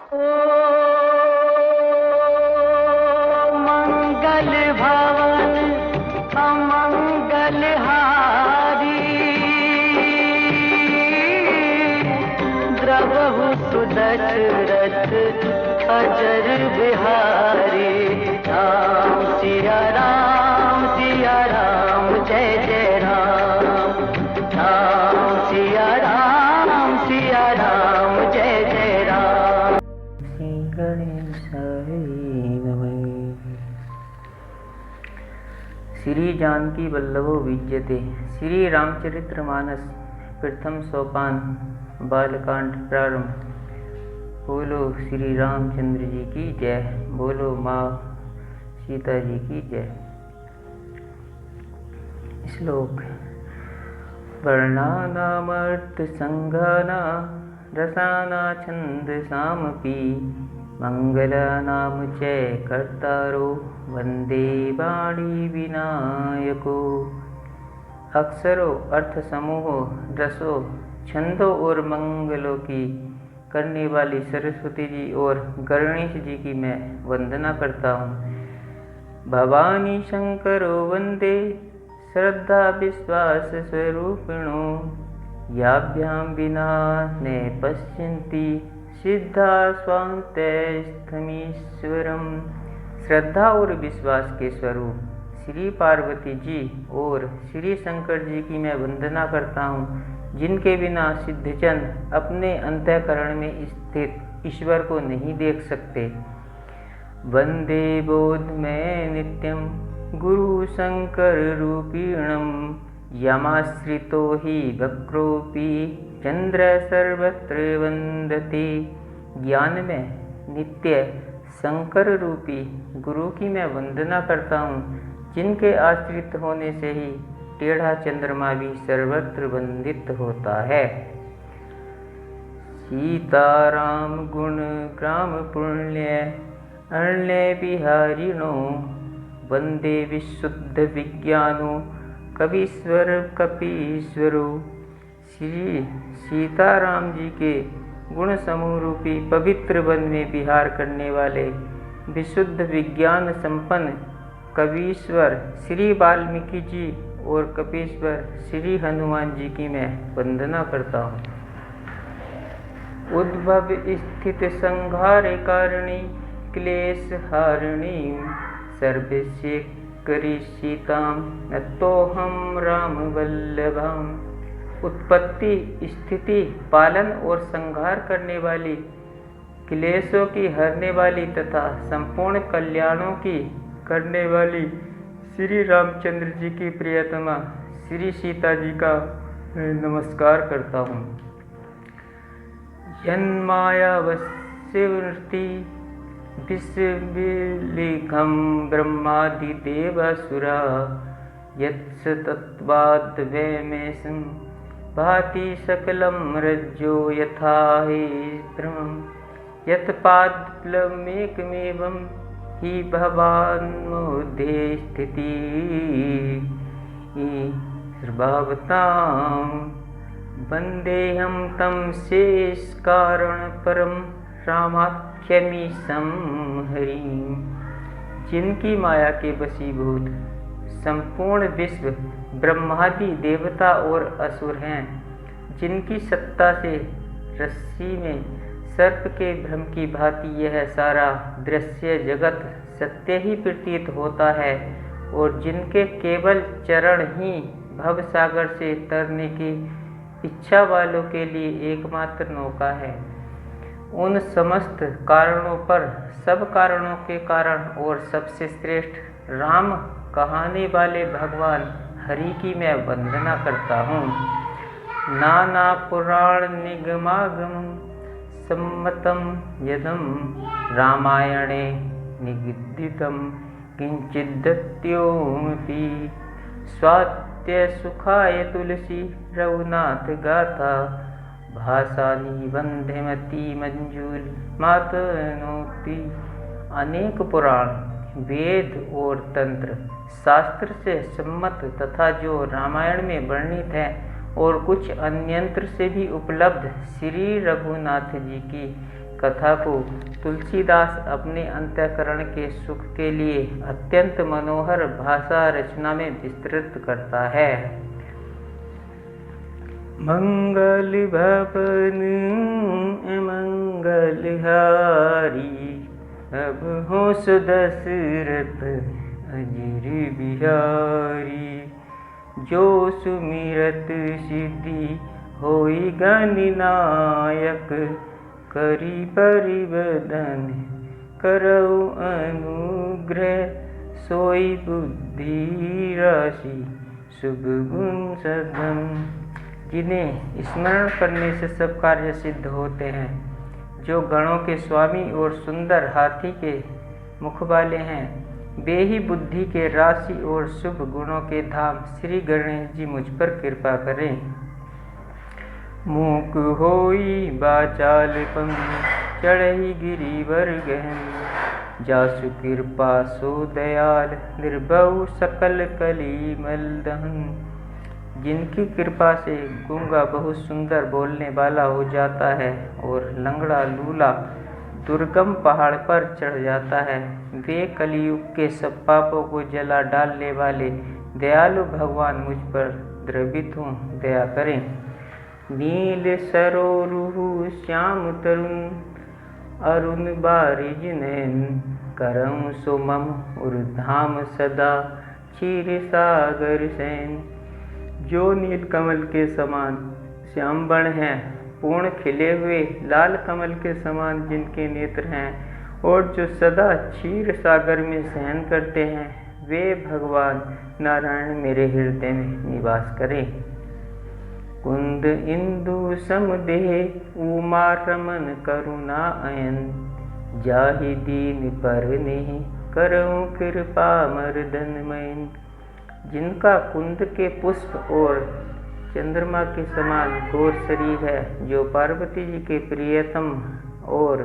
ओ मंगल भवन अमंगल हारी, द्रवहु सुदशरथ अजर बिहारी। राम सिया राम जय जय राम। राम सिया राम जय जय राम। श्री गणेशाय नमः। श्री जानकी वल्लभो विद्यते। श्री रामचरितमानस प्रथम सोपान बालकांड प्रारंभ। बोलो श्री रामचंद्र जी की जय। बोलो माँ सीता जी की जय। श्लोक। वर्णानामर्थ संघाना रसाना छंद सामपि, मंगलानाम च कर्तारो वंदे वाणी विनायको। अक्षरों, अर्थ समूहों, रसों, छंदों और मंगलों की करने वाली सरस्वती जी और गणेश जी की मैं वंदना करता हूँ। भवानी शंकरो वंदे श्रद्धा विश्वास स्वरूपिणो, याभ्यां विना न पश्यन्ति सिद्धा स्वान्तस्थमीश्वरम। श्रद्धा और विश्वास के स्वरूप श्री पार्वती जी और श्री शंकर जी की मैं वंदना करता हूँ, जिनके बिना सिद्धजन अपने अंतःकरण में स्थित ईश्वर को नहीं देख सकते। वंदे बोध में नित्यम गुरु शंकर रूपिणम, यमाश्रितो ही वक्रोपि चंद्र सर्वत्र वंदते। ज्ञान में नित्य शंकर रूपी गुरु की मैं वंदना करता हूँ, जिनके आश्रित होने से ही टेढ़ा चंद्रमा भी सर्वत्र वंदित होता है। सीताराम गुण ग्राम पुण्य अरण्य बिहारिणो, वंदे विशुद्ध विज्ञानो कवीश्वर कपीश्वरो। श्री सीताराम जी के गुण समूह रूपी पवित्र वन में विहार करने वाले विशुद्ध विज्ञान संपन्न कवीश्वर श्री वाल्मीकि जी और कपीश्वर श्री हनुमान जी की मैं वंदना करता हूँ। उद्भव स्थित संहार कारिणी क्लेश हारिणी, सर्वशेखरी सीताम नतोहम राम वल्लभाम। उत्पत्ति स्थिति पालन और संहार करने वाली, क्लेशों की हरने वाली तथा संपूर्ण कल्याणों की करने वाली श्री रामचंद्र जी की प्रियतमा श्री सीता जी का नमस्कार करता हूँ। यन्मायावस्यवृत्ति विश्वविलिखं ब्रह्मादिदेवासुरा, यत्सतत्वाद्वयमेषं भाति सकलं रज्जो यथा हि भ्रमं, यत्पादफलमेकमेवं हि भवान्मध्ये स्थितिः सर्वभूतां। वन्देऽहं तं शेषकारणपरं रामाख्यमीशं हरिं। जिनकी माया के वशीभूत संपूर्ण विश्व ब्रह्मादि देवता और असुर हैं, जिनकी सत्ता से रस्सी में सर्प के भ्रम की भांति यह सारा दृश्य जगत सत्य ही प्रतीत होता है, और जिनके केवल चरण ही भवसागर से तरने की इच्छा वालों के लिए एकमात्र नौका है। उन समस्त कारणों पर सब कारणों के कारण और सबसे श्रेष्ठ राम कहाने वाले भगवान हरि की मैं वंदना करता हूँ। नाना पुराण निगमागमं सम्मतं यदं रामायणे निगदितं किंचिदत्योमपि, स्वात्य सुखाय तुलसी रघुनाथ गाथा, भाषानी वंध्यमती मंजूल मातनोति। अनेक पुराण वेद और तंत्र शास्त्र से सम्मत तथा जो रामायण में वर्णित है और कुछ अन्यंत्र से भी उपलब्ध श्री रघुनाथ जी की कथा को तुलसीदास अपने अंतःकरण के सुख के लिए अत्यंत मनोहर भाषा रचना में विस्तृत करता है। मंगल भवन मंगल हारी, अब हो सुदशरथ अजर बिहारी। जो सुमिरत सिद्धि होई गणनायक, करी परिवदन करऊ अनुग्रह। सोई बुद्धि राशि शुभ गुण सधन, जिन्हें स्मरण करने से सब कार्य सिद्ध होते हैं। जो गणों के स्वामी और सुंदर हाथी के मुख वाले हैं, वे ही बुद्धि के राशि और शुभ गुणों के धाम। श्री गणेश जी मुझ पर कृपा करें। मूक होई बाचाल पंग, चढ़ई गिरिवर गहन। जासु कृपा सो दयाल, निर्भउ सकल कली मलदहन। जिनकी कृपा से गूंगा बहुत सुंदर बोलने वाला हो जाता है और लंगड़ा लूला दुर्गम पहाड़ पर चढ़ जाता है, वे कलयुग के सब पापों को जला डालने वाले दयालु भगवान मुझ पर द्रवित हों, दया करें। नील सरोरुहु श्याम तरुण, अरुण बारिज नयन। करऊँ सो मम उर्धाम सदा, क्षीर सागर सैन। जो नील कमल के समान श्याम वर्ण हैं, पूर्ण खिले हुए लाल कमल के समान जिनके नेत्र हैं, और जो सदा क्षीर सागर में शयन करते हैं, वे भगवान नारायण मेरे हृदय में निवास करें। कुंद इंदु समदेह, उमा रमन करुणा अयन। जाहि दीन पर नेहि, करऊँ कृपा मर्दन मयन। जिनका कुंद के पुष्प और चंद्रमा के समान गौर शरीर है, जो पार्वती जी के प्रियतम और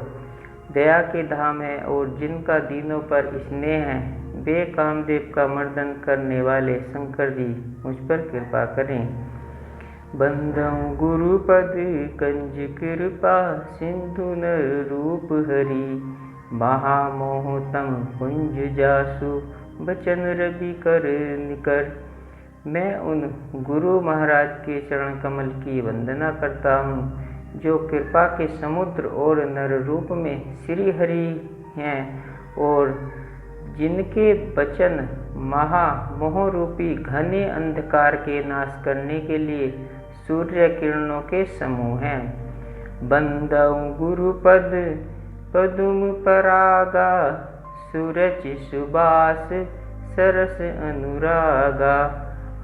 दया के धाम है, और जिनका दीनों पर स्नेह है, वे कामदेव का मर्दन करने वाले शंकर जी मुझ पर कृपा करें। बंदऊ गुरुपद कंज कृपा, सिंधु नर रूप हरि। महामोहतम कुंज जासु, बचन रवि कर निकर। मैं उन गुरु महाराज के चरण कमल की वंदना करता हूँ, जो कृपा के समुद्र और नर रूप में श्री हरि हैं, और जिनके वचन महामोह रूपी घने अंधकार के नाश करने के लिए सूर्य किरणों के समूह हैं। बंदऊ गुरुपद पदुम परागा, सूरज सुबास सरस अनुरागा।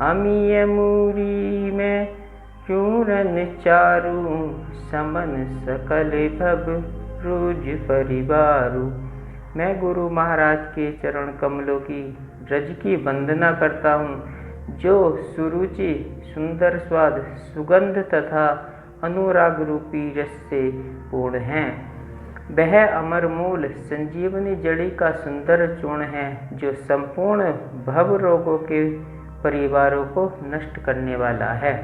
अमीय मूरी में चूरन चारू, समन सकल भव रूज परिवारू। मैं गुरु महाराज के चरण कमलों की रज की वंदना करता हूँ, जो सुरुचि सुंदर स्वाद सुगंध तथा अनुराग रूपी रस से पूर्ण हैं। वह अमर मूल संजीवनी जड़ी का सुंदर चूर्ण है, जो संपूर्ण भव रोगों के परिवारों को नष्ट करने वाला है।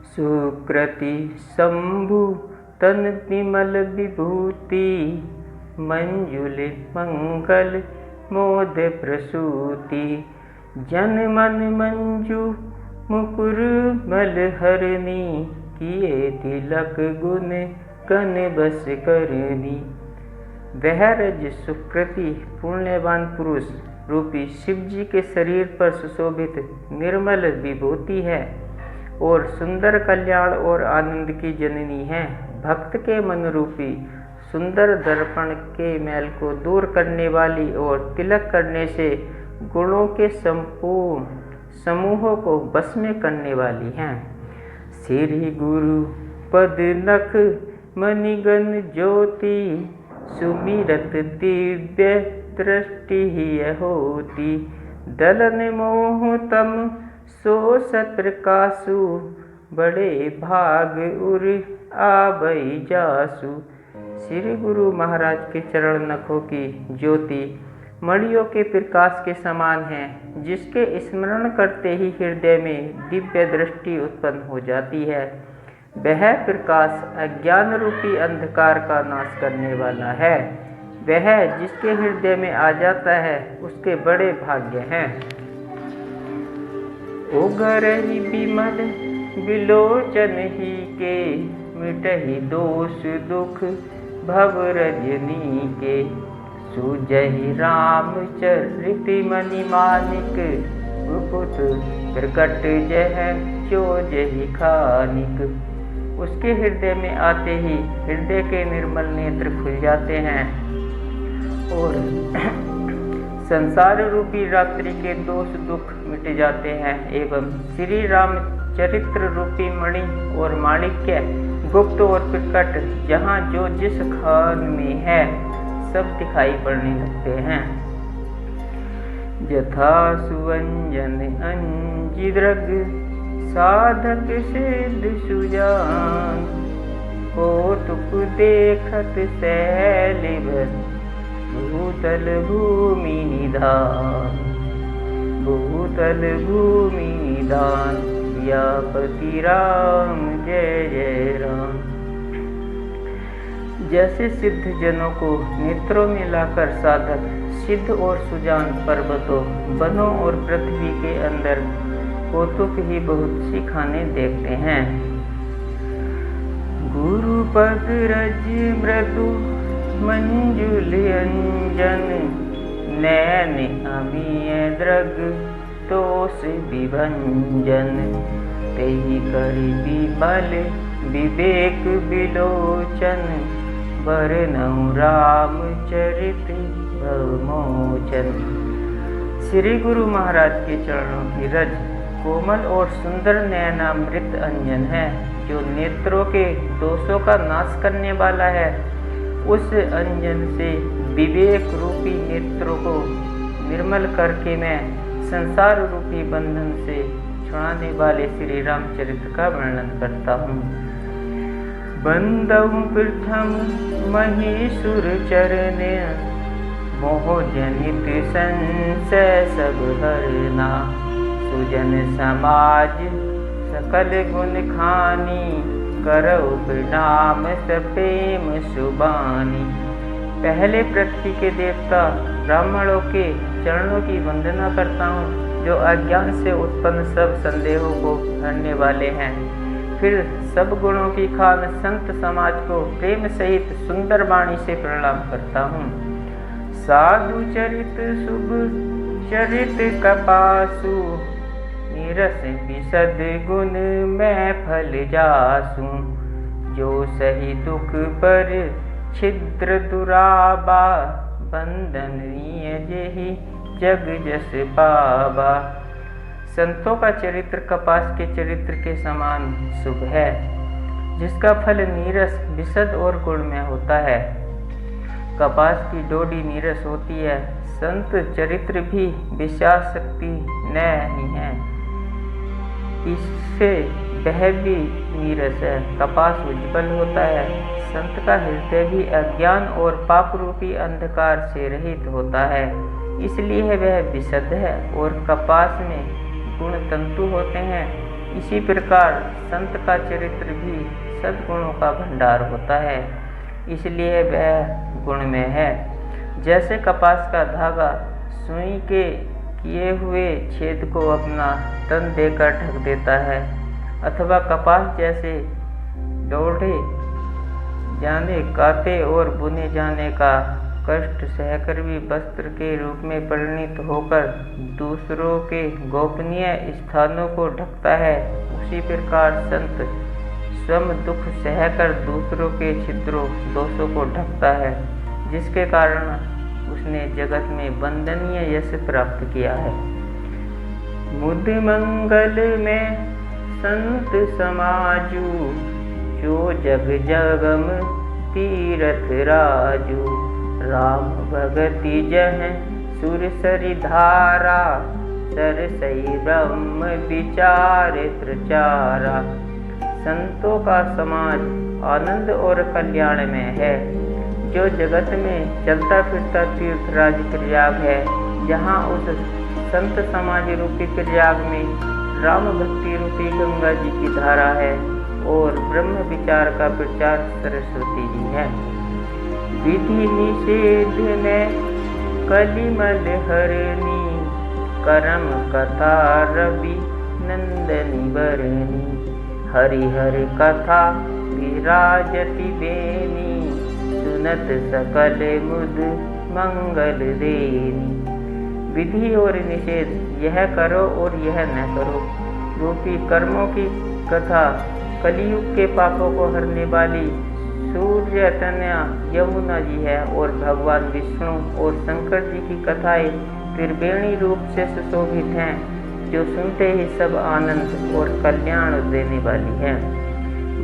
सुकृति शंभु तन विमल विभूति, मंजुल मंगल मोद प्रसूति। जन मन मंजू मुकुर मल हरनी, किए तिलक गुण कन बस करनी। वह रज सुकृति पुण्यवान पुरुष रूपी शिव जी के शरीर पर सुशोभित निर्मल विभूति है, और सुंदर कल्याण और आनंद की जननी है। भक्त के मन रूपी सुंदर दर्पण के मैल को दूर करने वाली और तिलक करने से गुणों के संपूर्ण समूहों को बस में करने वाली हैं। श्री गुरु पद नख मणिगण ज्योति, सुमिरत दिव्य दृष्टि ही होती। दलन मोह तम सो सप्रकाशु, बड़े भाग उर आबई जासु। श्री गुरु महाराज के चरण नखों की ज्योति मणियों के प्रकाश के समान है, जिसके स्मरण करते ही हृदय में दिव्य दृष्टि उत्पन्न हो जाती है। वह प्रकाश अज्ञान रूपी अंधकार का नाश करने वाला है। वह जिसके हृदय में आ जाता है उसके बड़े भाग्य हैं। उगरहि बिमल बिलोचन ही के, मिटहि दोष दुख भव रजनी के। सुजहि रामचरित मणि मानिक, मुकुट प्रकट जह चोजहि खानिक। उसके हृदय में आते ही हृदय के निर्मल नेत्र खुल जाते हैं और संसार रूपी रात्रि के दोष दुख मिट जाते हैं एवं श्री रामचरित्र रूपी मणि और माणिक्य गुप्त और प्रकट जहाँ जो जिस खान में है सब दिखाई पड़ने लगते हैं। यथा सुवंजन अंजिद्रग, साधक सिद्ध सुजान। कौतुक देखत शैलवर, भूतल भूमि निधान। भूतल भूमि निधान, व्यापति राम जय जय राम। जैसे सिद्ध जनों को नेत्रों में लाकर साधक सिद्ध और सुजान पर्वतों, वनों और पृथ्वी के अंदर कौतुक ही बहुत सी खाने देखते हैं। गुरु पद रज मृदु मंजुल अंजन, नैन अमीय द्रग तोष विभंजन। तेहि करि विमल विवेक विलोचन, वरनउ रामचरित भवमोचन। श्री गुरु महाराज के चरणों की रज कोमल और सुंदर नयनामृत अंजन है, जो नेत्रों के दोषों का नाश करने वाला है। उस अंजन से विवेक रूपी नेत्रों को निर्मल करके मैं संसार रूपी बंधन से छुड़ाने वाले श्री रामचरित्र का वर्णन करता हूँ। बंदहु प्रथम महीसुर चरण, मोह जनित संशय सब हरना। सुजन समाज सकल गुण खानी, करौ प्रणाम सप्रेम सुबानी। पहले पृथ्वी के देवता ब्राह्मणों के चरणों की वंदना करता हूँ, जो अज्ञान से उत्पन्न सब संदेहों को हरने वाले हैं। फिर सब गुणों की खान संत समाज को प्रेम सहित सुंदर वाणी से प्रणाम करता हूँ। साधु चरित शुभ चरित कपासु, निरस विशद गुण मैं फल जासू। जो सही दुख पर छिद्र दुराबा, बंदनीय जेहि जग जस पावा। संतों का चरित्र कपास के चरित्र के समान शुभ है, जिसका फल नीरस विशद और गुणमय होता है। कपास की डोडी नीरस होती है, संत चरित्र भी विशाल शक्ति नहीं है, इससे वह भी नीरस है। कपास उज्ज्वल होता है, संत का हृदय भी अज्ञान और पाप रूपी अंधकार से रहित होता है, इसलिए वह विशद है और कपास में गुण तंतु होते हैं। इसी प्रकार संत का चरित्र भी सद्गुणों का भंडार होता है, इसलिए वह गुण में है। जैसे कपास का धागा सुई के किए हुए छेद को अपना तन देकर ढक देता है, अथवा कपास जैसे दौड़े जाने काते और बुने जाने का कष्ट सहकर भी वस्त्र के रूप में परिणित होकर दूसरों के गोपनीय स्थानों को ढकता है, उसी प्रकार संत स्वयं दुख सहकर दूसरों के छिद्रों दोषों को ढकता है, जिसके कारण उसने जगत में वंदनीय यश प्राप्त किया है। मुद मंगल में संत समाजू, जो जग जगम तीरथ राजू। राम भगति जह सुर सरि धारा, सरसई ब्रह्म विचार प्रचारा। संतों का समाज आनंद और कल्याण में है, जो जगत में चलता फिरता तीर्थराज प्रयाग है, जहाँ उस संत समाज रूपी प्रयाग में राम भक्ति रूपी गंगा जी की धारा है और ब्रह्म विचार का प्रचार सरस्वती जी है। विधि निषेध में कलिमल हरनी, करम कथा रवि नंदनी बरनी। हरिहर कथा विराजति बेनी, सुनत सकल मुद मंगल देनी। विधि और निषेध, यह करो और यह न करो रूपी कर्मों की कथा कलियुग के पापों को हरने वाली सूर्य तनया यमुना जी है, और भगवान विष्णु और शंकर जी की कथाएं त्रिवेणी रूप से सुशोभित हैं, जो सुनते ही सब आनंद और कल्याण देने वाली हैं।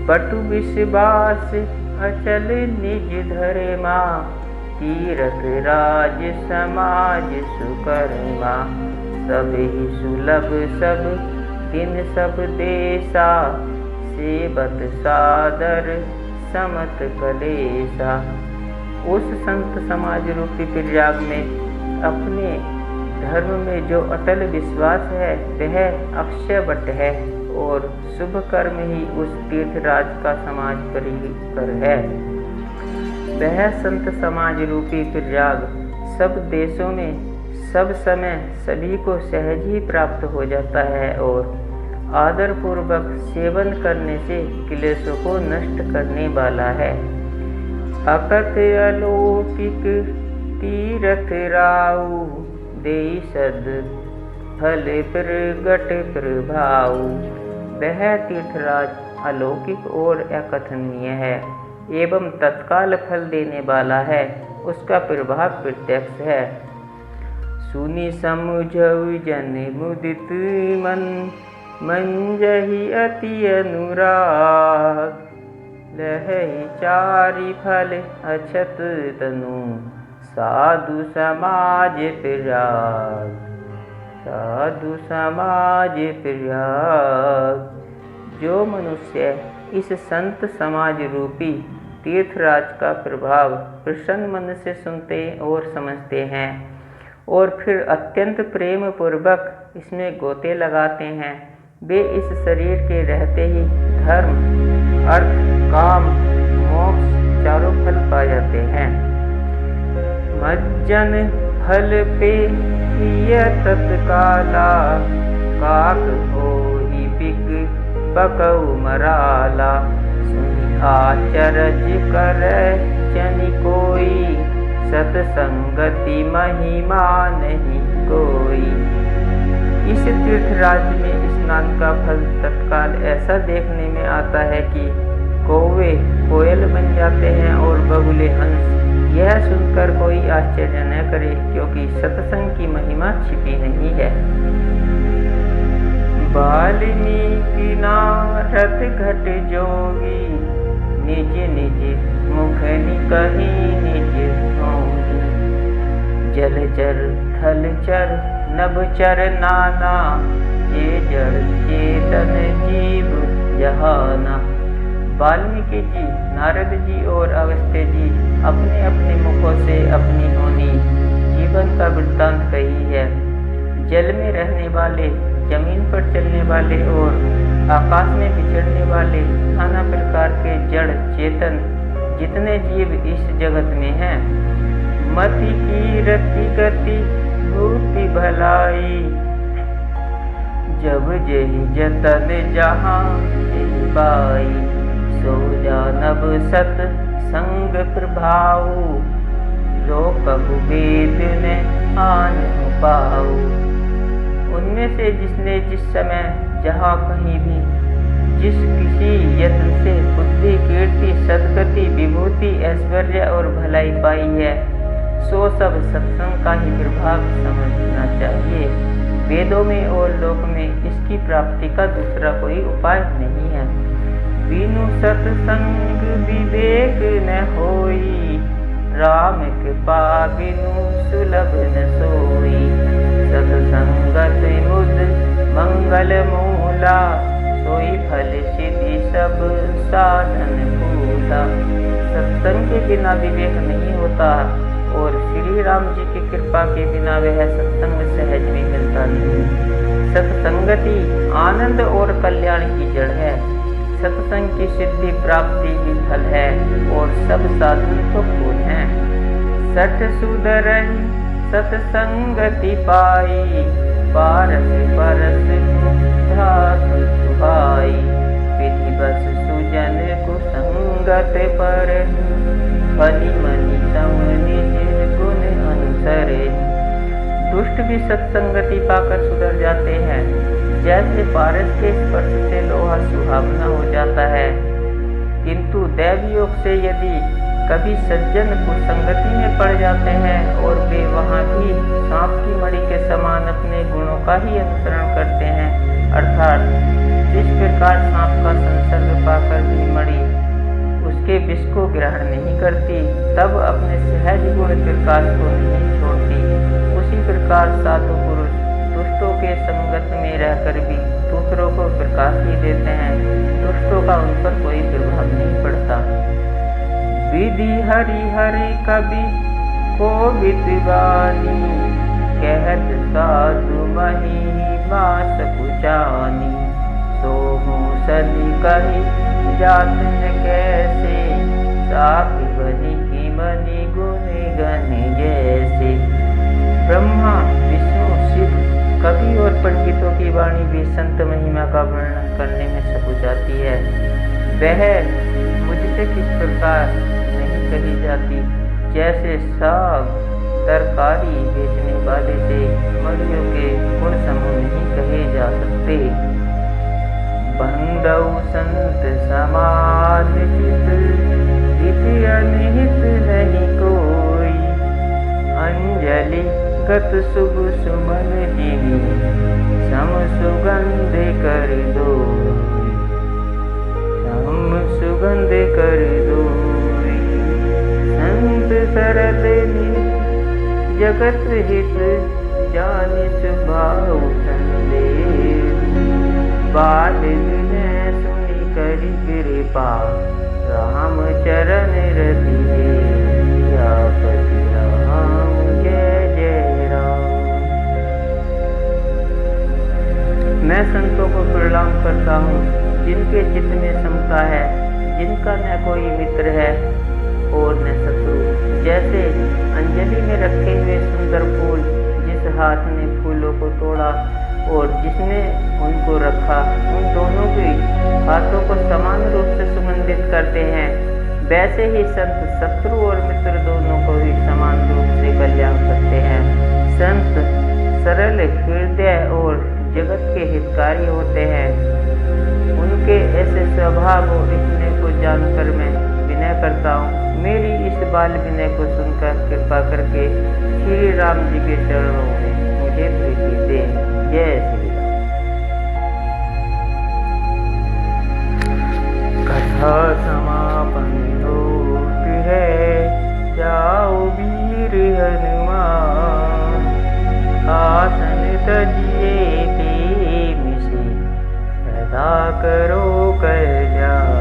बटु विश्वास अचल निज धर्मा, तीरथ राज समाज सुकर्मा। सब ही सुलभ सब दिन सब देशा, सेवत सादर समत कलेसा। उस संत समाज रूपी प्रयाग में अपने धर्म में जो अटल विश्वास है वह अक्षय वट है, और शुभ कर्म ही उस तीर्थराज का समाज परिकर है। वह संत समाज रूपी प्रयाग सब देशों में सब समय सभी को सहज ही प्राप्त हो जाता है, और आदर पूर्वक सेवन करने से क्लेशों को नष्ट करने वाला है। अकत अलौकिक तीरथ राउ, देई सद फल प्रगट प्रभाव। वह तीर्थराज अलौकिक और अकथनीय है एवं तत्काल फल देने वाला है, उसका प्रभाव प्रत्यक्ष है। सुनि समुझऊ जन मुदित मन, मंजहि अति अनुराग। लहई चारि फल अछत तनु, साधु समाज प्रयाग। साधु समाज प्रयाग। जो मनुष्य इस संत समाज रूपी तीर्थराज का प्रभाव प्रसन्न मन से सुनते और समझते हैं, और फिर अत्यंत प्रेम पूर्वक इसमें गोते लगाते हैं, वे इस शरीर के रहते ही धर्म, अर्थ, काम, मोक्ष चारों फल पा जाते हैं। मज्जन फल पे हिय तत्काला, काक होई बिग बकऊ मराला। सुनि आचरज करे जनि कोई, सतसंगति महिमा नहीं कोई। इस तीर्थराज में स्नान का फल तत्काल ऐसा देखने में आता है कि कौवे कोयल बन जाते हैं और बगुले हंस। यह सुनकर कोई आश्चर्य न करे, क्योंकि सत्संग की महिमा छिपी नहीं है। वाल्मीकि नारद घट जोगी, निज निज मुख निकहि निज होंगी। जलचर थलचर नभचर नाना, ये जड़ चेतन जीव जहाना। वाल्मीकि जी, नारद जी और अगस्त्य जी अपने अपने मुखों से अपनी होनी जीवन का वृत्तांत कही है। जल में रहने वाले, जमीन पर चलने वाले और आकाश में विचरने वाले नाना प्रकार के जड़ चेतन जितने जीव इस जगत में हैं, मति की रति गति भूति भलाई। जब जेहि जतन जहाँ जेहि बाई, सो जानब सत संग प्रभाव। लोकहु वेद ने आन पाऊ। उनमें से जिसने जिस समय जहाँ कहीं भी जिस किसी यत्न से बुद्धि, कीर्ति, सद्गति, विभूति, ऐश्वर्य और भलाई पाई है, सो सब सत्संग का ही प्रभाव समझना चाहिए। वेदों में और लोक में इसकी प्राप्ति का दूसरा कोई उपाय नहीं है। बिनु सत्संग विवेक न होई, राम कृपा बिनु सुलभ न सोई। सत्संगत मुद मंगल मूला, सोई फल सिद्धि सब साधन फूला। सत्संग के बिना विवेक नहीं होता, और श्री राम जी की कृपा के बिना वह सत्संग सहज में मिलता नहीं। सत्संगति आनंद और कल्याण की जड़ है। सत्संग की सिद्धि प्राप्ति ही फल है और सब साधन तो फूल हैं। सठ सुधरहि सत्संगति पाई, पारस परस बुद्धा सुहाई। विधि बस सुजन कुसंगत पर, फली मनि सम निज गुण अनुसरे। दुष्ट भी सत्संगति पाकर सुधर जाते हैं, जैसे पारस के स्पर्श से लोहा सुहावना हो जाता है। किंतु दैवी योग से यदि कभी सज्जन कुसंगति में पड़ जाते हैं और वे वहाँ भी सांप की मणि के समान अपने गुणों का ही अनुसरण करते हैं, अर्थात जिस प्रकार सांप का संसर्ग पाकर भी मणि उसके विष को ग्रहण नहीं करती, तब अपने सहज गुण प्रकाश को नहीं छोड़ती, उसी प्रकार साधु पुरुष दुष्टों के संगत में रहकर भी दूसरों को प्रकाश ही देते हैं। दुष्टों का उन पर कोई प्रभाव नहीं पड़ता। विधि हरि हरि कवि को विद्वानी, कहत साधु महिमा सकुचानी। सो मूसली कही जातन कैसे, सापि बनि की मनि गुण गण जैसे। ब्रह्मा विष्णु शिव कवि और पंडितों की वाणी भी संत महिमा का वर्णन करने में सकुचाती है। वह मुझसे किस प्रकार नहीं कही जाती, जैसे साग तरकारी बेचने वाले से मणियों के गुण समूह नहीं कहे जा सकते। बंदौ संत समान चित, इति अनिहित नहीं कोई। अंजलि गत शुभ सुमन जिनि, सम सुगंध कर दो, सम सुगंध कर दो। संत सरल जगत हित, जानि स्वभाव संदेह। बाल विनय सुनि करि कृपा, राम चरण रति पति राम जय जय राम। मैं संतों को प्रणाम करता हूँ, जिनके चित्त में समता है, जिनका न कोई मित्र है और न शत्रु। जैसे अंजलि में रखे हुए सुंदर फूल, जिस हाथ ने फूलों को तोड़ा और जिसने उनको रखा, उन दोनों के हाथों को समान रूप से सुगंधित करते हैं, वैसे ही संत शत्रु और मित्र दोनों को ही समान रूप से कल्याण करते हैं। संत सरल हृदय और जगत के हितकारी होते हैं। उनके ऐसे स्वभाव और इतने को जानकर मैं विनय करता हूँ। मेरी इस बाल विनय को सुनकर कृपा करके श्री राम जी के चरणों में मुझे प्रीति दे। जय श्री राम। कथा समापन होत है, जाओ वीर हनुमान। आसन तजिए प्रेम से, सदा करो कल्याण।